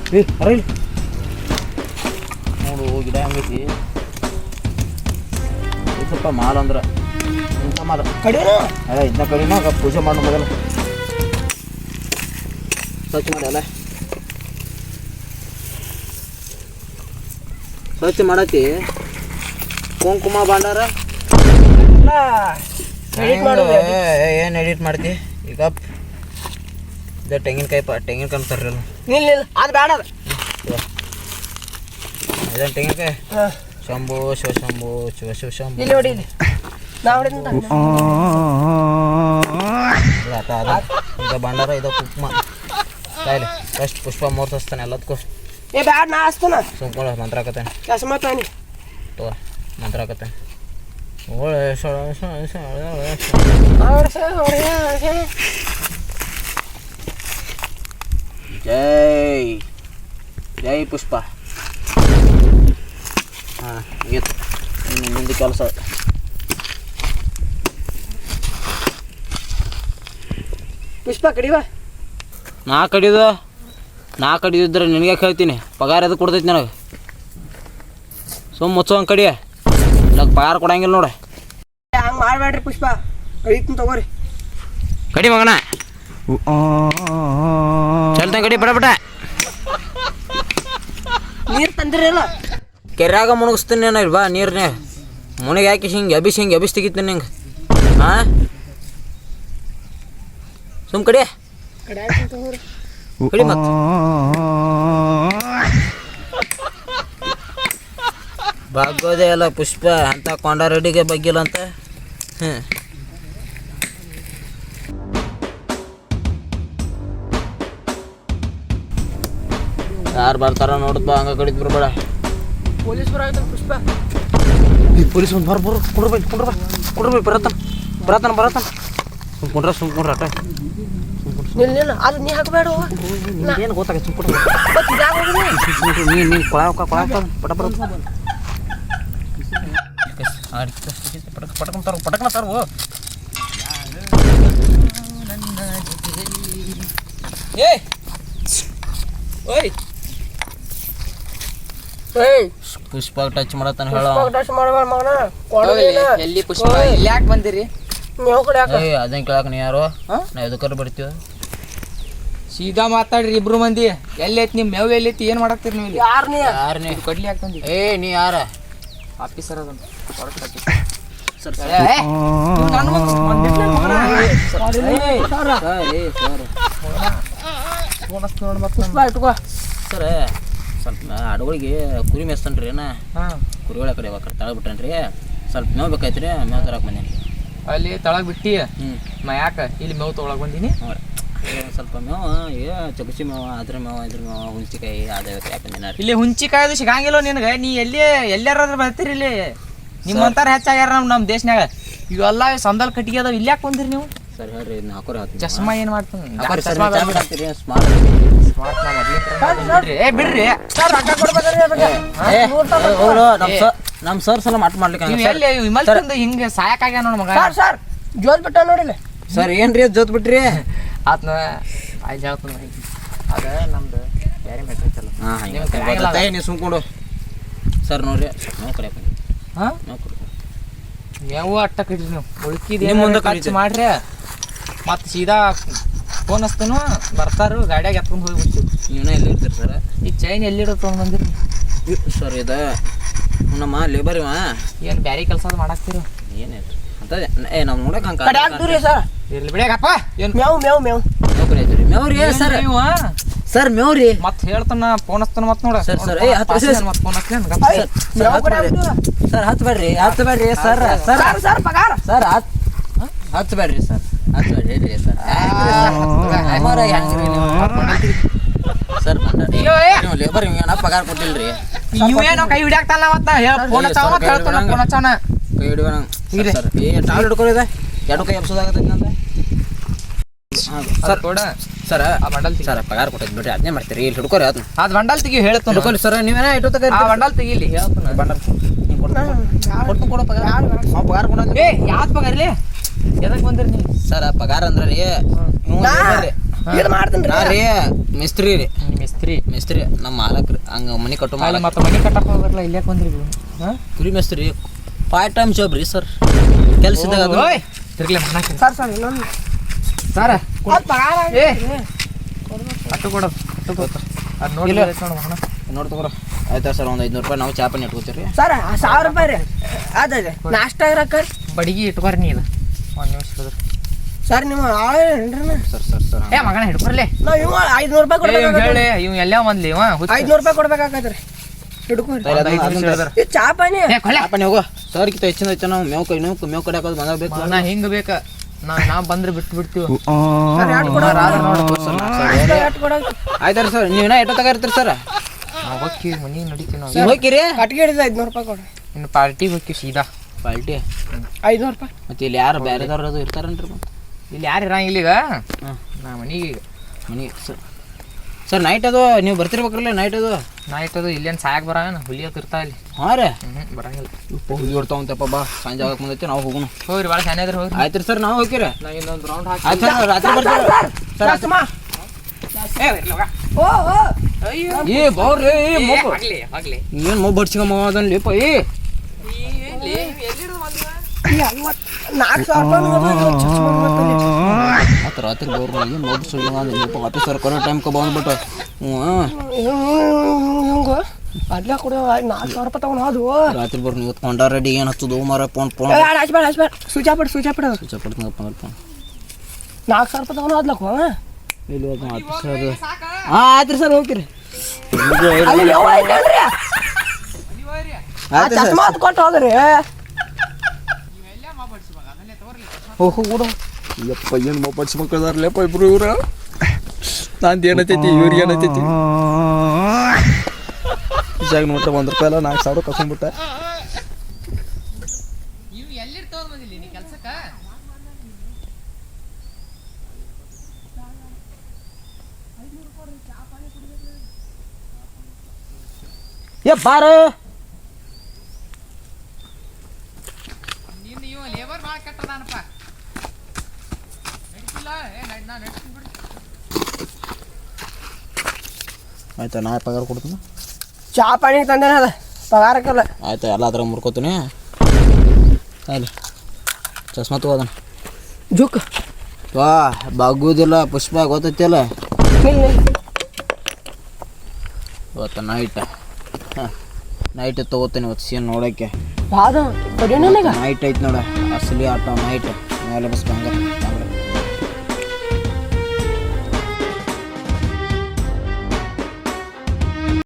ಅರಳಿ ನೋಡು ಗಿಡ ಹಂಗೈತಿ ಸ್ವಲ್ಪ ಮಾಲ್ ಅಂದ್ರೆ ಇಂಥ ಮಾಲ್ ಕಡಿನ ಇದನ್ನ ಕಡಿನ ಪೂಜೆ ಮಾಡೋ ಮೊದಲು ಸ್ವಚ್ಛ ಮಾಡಿ ಅಲ್ಲ ಸ್ವಚ್ಛ ಮಾಡತ್ತಿ ಕುಂಕುಮ ಭಾಂಡಾರ ಏನು ಎಡಿಟ್ ಮಾಡ್ತಿ ಈಗ ಇದು ತೆಂಗಿನಕಾಯಿ ತರ್ರಲ್ಲ ಇಲ್ಲ ಅದು ಬೇಡ ಅದು ಇದನ್ನು ತೆಂಗಿನಕಾಯಿ ಶಂಭು ಶಿವಶಂಭು ಶಿವಶಂಭು ಇಲ್ಲಿ ಹೊಡಿ ಇಲ್ಲಿ ನಾ ಹೊಡಿದ ಈಗ ಭಂಡಾರ ಇದು ಕುಂಕುಮ ಕಾಯಿಲೆ ಫಸ್ಟ್ ಪುಷ್ಪ ಮೂರ್ತಿಸ್ತಾನೆ ಎಲ್ಲದಕ್ಕೂ ಏ ಬ್ಯಾಡ ನಾ ಹಚ್ತಾನ ಸುಮ್ಕೊಂಡು ಮಂತ್ರ ಹಾಕತ್ತೇನೆ ಚಸ್ಮಾ ತಾನಿ ತೋ ಮಂತ್ರ ಹಾಕತ್ತೇನೆ ಜೈ ಜೈ ಪುಷ್ಪ ಹಾಂ ಗೀತ್ ಇನ್ನು ಮುಂದೆ ಕೆಲಸ ಪುಷ್ಪ ಕಡಿವಾ ನಾ ಕಡಿದಿದ್ರೆ ನಿನಗೆ ಹೇಳ್ತೀನಿ ಪಗಾರ ಎದಕ್ಕೆ ಕೊಡ್ತೈತಿ ನನಗೆ ಸುಮ್ಮ ಮುಚ್ಚೋಂಗೆ ಕಡಿಯ ನನಗೆ ಪಗಾರ ಕೊಡಂಗಿಲ್ಲ ನೋಡ ಹಂಗೆ ಮಾಡಬೇಡ್ರಿ ಪುಷ್ಪ ಕಡಿತೀನಿ ತಗೋರಿ ಕಡಿ ಮಗನ ಚಲ್ತ ಕಡಿ ಬಡ ಬಡ ನೀರು ತಂದಿರಲ್ಲ ಕೆರ್ಯಾಗ ಮುಣಗಿಸ್ತೀನಿ ನಾನು ಬಾ ನೀರ್ನೇ ಮುನಿಗೆ ಹಾಕಿ ಹಿಂಗೆ ಎಬಿಸ್ ತೆಗಿತೀನಿ ಹಿಂಗೆ ಹಾಂ ಸುಮ್ ಕಡಿ ಕಡಿ ಮತ್ತೆ ಬಾಗೋದೇ ಅಲ್ಲ ಪುಷ್ಪ ಅಂತ ಕೊಂಡ ರೆಡಿಗೆ ಬಗ್ಗಿಲ್ಲ ಅಂತ ಯಾರು ಬರ್ತಾರ ನೋಡಪ್ಪ ಹಂಗ ಕಡಿದ್ ಬರ್ಬೇಡ ಪೊಲೀಸ್ ಬರಾಯ್ತಾನ ಪುಷ್ಪ ಪೊಲೀಸ್ ಒಂದು ಕುಂಡ್ರ ಬರತ್ತಾನ ಸುಮ್ಕೊಂಡ್ರ ಅಟ ನಿಲ್ಲ ಅದು ನೀ ಹಾಕಬೇಡ ಏನು ಗೊತ್ತಾಗ ನೀನು ಕೊಳ ಪಟ ಪಟಕನ ತರು ಪುಷ್ಪ ಟಚ್ ಮಾಡತ್ತಾನ ಹೇಳ ಟಚ್ ಮಾಡಬೇಡ ಮಗನ ಎಲ್ಲಿ ಪುಷ್ಪ ಇಲ್ಲಿ ಯಾಕೆ ಬಂದಿರಿ ಮೇವು ಕಡೆ ಅದನ್ನ ಕೇಳಾಕ ನೀ ಯಾರು ನಾ ಎದಕ್ಕಾರ ಬರ್ತೀವ ಸೀದಾ ಮಾತಾಡ್ರಿ ಇಬ್ರು ಮಂದಿ ಎಲ್ಲೈತಿ ನಿಮ್ಮ ಮೇವು ಎಲ್ಲೈತಿ ಏನು ಮಾಡಾಕ್ತೀರಿ ನೀವು ಇಲ್ಲಿ ಯಾರು ನೀ ಕೊಡ್ಲಿ ಹಾಕ್ತಂದಿ ನೀ ಯಾರ ಆಫೀಸರ್ ಅದನ್ನ ಸರ್ ಸ್ವಲ್ಪ ಅಡಗಳಿಗೆ ಕುರಿ ಮೇಸ್ತನ್ರಿ ಏನ ಕುರಿಗಳ ಕಡೆ ತಳ ಬಿಟ್ಟನ್ರಿ ಸ್ವಲ್ಪ ಮೇವು ಬೇಕಾಯ್ತ್ರಿ ಮೇವು ತರಕ್ಕೆ ಬಂದೇನಿ ಅಲ್ಲಿ ತಳಗ್ ಬಿಟ್ಟಿ ಯಾಕ ಇಲ್ಲಿ ಮೇವು ತೊಗೊಳಕ್ ಬಂದೀನಿ ಸ್ವಲ್ಪ ಮೇವು ಚಗಸಿ ಮೇವು ಅದ್ರ ಮೇವು ಹುಂಚಿಕಾಯಿ ಅದೇ ಯಾಕೆ ಬಂದಿನ ಇಲ್ಲಿ ಹುಂಚಿಕಾಯ್ದು ಸಿಗಂಗಿಲ್ಲ ನಿನಗೆ ನೀ ಎಲ್ಲಾರಾದ್ರೂ ಬರ್ತೀರಿ ಇಲ್ಲಿ ನಿಮ್ಮಂತಾರ ಹೆಚ್ಚಾಗ್ಯಾರ ನಮ್ಮ ದೇಶನಾಗ ಇವೆಲ್ಲ ಸಂದಲ್ ಕಟ್ಟಿಗೆ ಅದಾವ ಇಲ್ಲಿ ಯಾಕೆ ಬಂದಿರಿ ನೀವು ಸರ್ ಹೇಳ್ರಿ ಇದನ್ನ ಹಾಕೋರಿ ಚಸ್ಮಾ ಏನು ಮಾಡ್ತೀನಿ ಬಿಡ್ರಿ ನಮ್ಮ ಸರ್ ಸಲ ಮಾತು ಮಾಡ್ಲಿಕ್ಕೆ ವಿಮಲ್ ಹಿಂಗೆ ಸಾಯಕಾಗ್ಯ ನೋಡ ಮಗ ಸರ್ ಜೋತ್ ಬಿಟ್ಟ ನೋಡಿಲ್ಲ ಸರ್ ಏನ್ರಿ ಜೋತ್ ಬಿಟ್ರಿ ಆತ್ನ ಆಯ್ತು ಹೇಳ್ತಾನೆ ಅದ ನಮ್ದು ಬೇರೆ ಮೆಟ್ರಿಕ್ ಹಾಂ ನೀವು ಸುಮ್ಕೊಂಡು ಸರ್ ನೋಡ್ರಿ ನಾವು ಕಡೆ ಹಾಂ ನಾವು ಕೊಡ್ತೀವಿ ಮೇವು ಅಟ್ಟ ಕಟ್ರಿ ನೀವು ಉಳ್ಕಿದ ಖರ್ಚು ಮಾಡ್ರಿ ಮತ್ತು ಸೀದಾ ಫೋನ್ ಹಚ್ತೇನು ಬರ್ತಾರು ಗಾಡಿಯಾಗ ಎತ್ಕೊಂಡು ಹೋಗ್ಬಿಡ್ತೀವಿ ನೀವೇ ಎಲ್ಲಿ ಇರ್ತೀರಿ ಸರ್ ಈ ಚೈನ್ ಎಲ್ಲಿಡೋ ತೊಗೊಂಡು ಬಂದಿರಿ ಸರ್ ಇದು ನಮ್ಮ ಲೇಬರ್ ಇವ ಏನು ಬ್ಯಾರೆ ಕೆಲಸ ಅದು ಮಾಡಾಕ್ತೀರ ಏನಾಯ್ತು ಅಂತ ನಾವು ನೋಡಕ್ಕೆ ಹಂಗೆ ಕಡೆ ಹಾಕ್ತೀರಿ ಸರ್ ಇರ್ಲಿ ಬಿಡಿಯಪ್ಪ ಏನು ಮೇವು ನೌಕರಿ ಆಯ್ತು ರೀ ಮೇವ್ರಿ ಸರ್ ನೀವು ಸರ್ ಮೇವ್ರಿ ಮತ್ತೆ ಹೇಳ್ತಾನ ಫೋನ್ ಹಚ್ತಾನ ಮತ್ತೆ ನೋಡ ಸರ್ ಸರ್ ಮತ್ತೆ ಫೋನ್ ಹಚ್ತೇನೆ ಸರ್ ಹತ್ಬೇಡ್ರಿ ಸರ್ ಸರ್ ಸರ್ ಪಗಾರ ಸರ್ ಹತ್ಬೇಡ್ರಿ ಸರ್ ಹತ್ಬೇಡ್ರಿ ಸರ್ ಸರ್ ಲೇಬರ್ ಹಿಂಗ ಪಗಾರ ಕೊಟ್ಟಿಲ್ರಿ ಇವೇನೋ ಕೈ ಹಿಡಿಯಾಕ್ತಲ್ಲ ಮತ್ತೆ ಫೋನ್ ಹಚ್ಚಾವ ಮತ್ತೆ ಹೇಳ್ತಾನ ಫೋನ್ ಹಚ್ಚಾವನ ಕೈ ಹಿಡಿಯೋಣ ಸರ್ ಟಾವಲ್ ಹಿಡ್ಕೊಳಿದೆ ಎರಡು ಕೈ ಎಬ್ಸೋದಾಗತ್ತೈತಿ ನಂತ ಸರ್ ಕೊಡ ಸರ್ ಆ ಬಂಡಲ್ ಸರ್ ಪಗಾರ ಕೊಟ್ಟೈತಿ ಬಿಡ್ರಿ ಅದನ್ನೇ ಮಾಡ್ತೀರಿ ಇಲ್ಲಿ ಹಿಡ್ಕೊರಿ ಅದನ್ನ ಅದು ಬಂಡಲ್ ತೆಗಿ ಹೇಳ್ತಾನ ಹಿಡ್ಕೊಳಿ ಸರ್ ನೀವೇನ ಇಟ್ಟು ಆ ಬಂಡಲ್ ತೆಗಿಲಿ ಹೇಳ್ತಾನ ಬಂಡಲ್ ಕೊಡ್ತೀನಿ ಕೊಡೋ ಪಗಾರ ನಾವು ಪಗಾರ ಕೊಡೋದು ಏ ಯಾವ್ದು ಪಗಾರ ಇಲ್ಲಿ ಎದಕ್ಕೆ ಬಂದಿರಿ ನೀವು ಸರ್ ಪಗಾರ ಅಂದ್ರೆ ರೀ ಇದು ಮಾಡ್ತೀನಿ ನಾ ರೀ ಮಿಸ್ತ್ರಿ ರೀ ಮೇಸ್ತ್ರಿ ನಮ್ಮ ಮಾಲಕ್ರಿ ಹಂಗೆ ಮನೆ ಕಟ್ಟು ಅಲ್ಲಿ ಮತ್ತೆ ಮನೆ ಕಟ್ಟಕ್ಕೆ ಹೋಗ್ಬರಲ್ಲ ಇಲ್ಲೇ ಬಂದ್ರಿ ಹಾಂ ಕುರಿ ಮೇಸ್ತ್ರಿ ಪಾರ್ಟ್ ಟೈಮ್ ಜಾಬ್ ರೀ ಸರ್ ಕೆಲಸ ಇದ್ದಾಗ ತಿರ್ಗ್ಲೆ ಮಾಡಕ್ಕೆ ಸರ್ ಇನ್ನೊಂದು ಸರ ಅದ್ ಪಗಾರ ಏ ಅಟ್ಟು ಕೊಡೋದು ಅಟ್ಟು ಕೊಡ್ತಾರೆ ಅದು ನೋಡಿ ನೋಡು ಮಗನ ನೋಡಿ ತಗೋರ ಆಯ್ತಾ ಸರ್ ಒಂದು 500 ರೂಪಾಯಿ ನಾವು ಚಾ ಪಾನಿ ಇಟ್ಕೋತೀವಿ ರೀ ಸರ್ 1000 ರೂಪಾಯಿ ರೀ ಅದೇ ನಾಷ್ಟ ಇರಕ್ಕ ಬಡಿಗೆ ಇಟ್ಕೊರಿ ನೀ ಇದು ಒಂದು ನಿಮಿಷ ಹಿಡಿದ್ರಿ ಸರ್ ನೀವು ಆಳೇನ್ರಿ ಸರ್ ಏ ಮಗನ ಹಿಡ್ಕೊರ್ಲೆ ನಾವು ಇವ 500 ರೂಪಾಯಿ ಕೊಡ್ಬೇಕು ಹೇಳಿ ಇವ್ ಎಲ್ಲ ಒಂದ್ಲಿ ಇವ 500 ರೂಪಾಯಿ ಕೊಡ್ಬೇಕಾಗತ್ರಿ ಹಿಡ್ಕೋರಿ ಈ ಚಾ ಪಾನಿ ಚಾ ಪಾನಿ ಹೋಗೋ ಸರ್ ಕಿತ್ತ ಹೆಚ್ಚಿನ ಹೆಚ್ಚು ನಾವು ಮೇವು ಕಡೆ ಹಾಕೋದು ಬಂದಾಗ ನಾ ಹಿಂಗೆ ಬೇಕ ನಾ ಬಂದ್ರೆ ಬಿಟ್ಟು ಬಿಡ್ತೀವಿ ಸರ್ ಎರಡು ಕೊಡೋದು ಎರಡು ಕೊಡೋದು ಆಯ್ತಾರ ಸರ್ ನೀವು ಎಷ್ಟೋ ತಗ ಇರ್ತೀರಿ ಸರ್ ನಾವು ಹೋಗ್ತೀವಿ ಮನೆಗೆ ನಡೀತೀವಿ ನಾವು ನೀವು ಹೋಗಿರಿ ಕಟ್ಗೆ ಹಿಡಿದ 500 ರೂಪಾಯಿ ಕೊಡ್ರಿ ಇನ್ನು ಪಾರ್ಟಿಗೆ ಹೋಗ್ತೀವಿ ಸೀದಾ ಪಾಲ್ಟಿ 500 ರೂಪಾಯಿ ಮತ್ತೆ ಇಲ್ಲಿ ಯಾರು ಬೇರೆದವ್ರು ಅದು ಇರ್ತಾರನ್ರಿ ಮತ್ತೆ ಇಲ್ಲಿ ಯಾರು ಇರಂಗಿಲ್ಲ ಈಗ ನಾ ಮನೆಗೆ ಮನೆ ಸರ್ ನೈಟ್ ಅದು ನೀವು ಬರ್ತಿರ್ಬೇಕ್ರಲ್ಲ ನೈಟ್ ಅದು ನೈಟ್ ಅದು ಇಲ್ಲೇನು ಸಾಯಕ್ಕೆ ಬರೋಣ ಹುಲಿಯಕ್ಕೆ ಇರ್ತಾ ಇಲ್ಲಿ ಹಾಂ ರೀ ಬರಂಗಿಲ್ಲ ಹುಲಿ ಹೊಡ್ತಾವಂತಪ್ಪ ಬಾ ಸಂಜೆ ಆಗಕ್ಕೆ ಮುಂದೈತಿ ನಾವು ಹೋಗೋಣ ಹೋಗ್ರಿ ಭಾಳ ಚೆನ್ನಾಗಿದ್ರೆ ಹೋಗ್ರಿ ಆಯ್ತು ರೀ ಸರ್ ನಾವು ಹೋಗಿರಿ ನಾ ಇನ್ನೊಂದು ರೌಂಡ್ ಹಾಕಿ ಆಯ್ತು ಸರ್ ರಾತ್ರಿ ಬರ್ತೀವಿ ಸರ್ ಓ ಏ ಬಾವ್ರಿ ಆಗ್ಲಿ ಆಗ್ಲಿ ಏನು ಮೊಬ್ಬ ಹಡ್ಸ್ಕೊಂಬ ಅದನ್ನ ಲೇಪ ಏ 4000 ರೂಪಾಯಿ ಮತ್ತು ರಾತ್ರಿ ಬವ್ರು ಏನು ಮೊಬ್ಬ ಸುಳ್ಳು ಲೇಪ ಆಫೀಸರ್ ಕರೋ ಟೈಮ್ಗೆ ಬಂದ್ಬಿಟ್ಟು ಹಿಂಗ ಅಡ್ಲ ಕೊಡೋ 4000 ರೂಪಾಯಿ ತಗೊಂಡು ಹೋದು ರಾತ್ರಿ ಬರ್ರಿ ನೀವು ಕೊಂಡ ರೆಡಿ ಏನು ಹಚ್ಚೋದು ಮಾರ ಫೋನ್ ಹಚ್ಬೇಡ ಸ್ವಿಚ್ ಪಡ್ದು ಸ್ವಿಚ್ ಪಡ್ತೀನಿ 4000 ರೂಪಾಯಿ ತಗೊಂಡು ಹೋದ್ಲಕ್ಕ ಇಲ್ಲಿ ಆಫೀಸರ್ ಹಾಂ ಆಯ್ತು ರೀ ಸರ್ ಹೋಗ್ತೀರಿ ಆಯ್ತು ಸರ್ ಚಸ್ಮಾ ಕೊಟ್ಟು ಹೋದ್ರಿ ಹೋಗ್ಬಿಡ ಯಪ್ಪ ಏನು ಮೊಬ್ಬಡ್ಸಿ ಮಕ್ಕಳದಾರಲ್ಲಪ್ಪ ಇಬ್ರು ಇವ್ರು ನಂದು ಏನೈತೈತಿ ಇವ್ರಿಗೆ ಏನೈತೈತಿ ಜಾಗ ನೋಡ್ರಿ 1 ರೂಪಾಯಿ ಎಲ್ಲ 4000 ಕಸ್ಕೊಂಡ್ಬಿಟ್ಟೆ ಏ ಬಾರ ಲೇಬರ್ ಭಾಳ ಕೆಟ್ಟದಾನಪ್ಪ ಆಯ್ತಾ ನಾ ಪಗಾರ ಕೊಡ್ತೀನಿ ಚಾ ಪಾನಿ ತಂದೇನ ಅದ ಪಗಾರಕ್ಕಲ್ಲ ಆಯ್ತಾ ಎಲ್ಲ ಅದ್ರಾಗ ಮುರ್ಕೋತೀನಿ ಅಲ್ಲಿ ಚಸ್ಮಾ ತಗೋದನ ಜುಕ್ ವಾ ಬಾಗುದಿಲ್ಲ ಪುಷ್ಪ ಗೊತ್ತೈತಿಲ್ಲ ಇವತ್ತು ನೈಟ್ ಹಾಂ ನೈಟ್ ತೊಗೋತೀನಿ ಇವತ್ತು ಸೀನ್ ನೋಡೋಕ್ಕೆ ಯಾವ್ದು ಕಡಿಮೆ ನೈಟ್ ಐತೆ ನೋಡ ಅಸಲಿ ಆಟ ನೈಟ್ ಮೇಲೆ ಬಸ್ ಬಂಗಾರ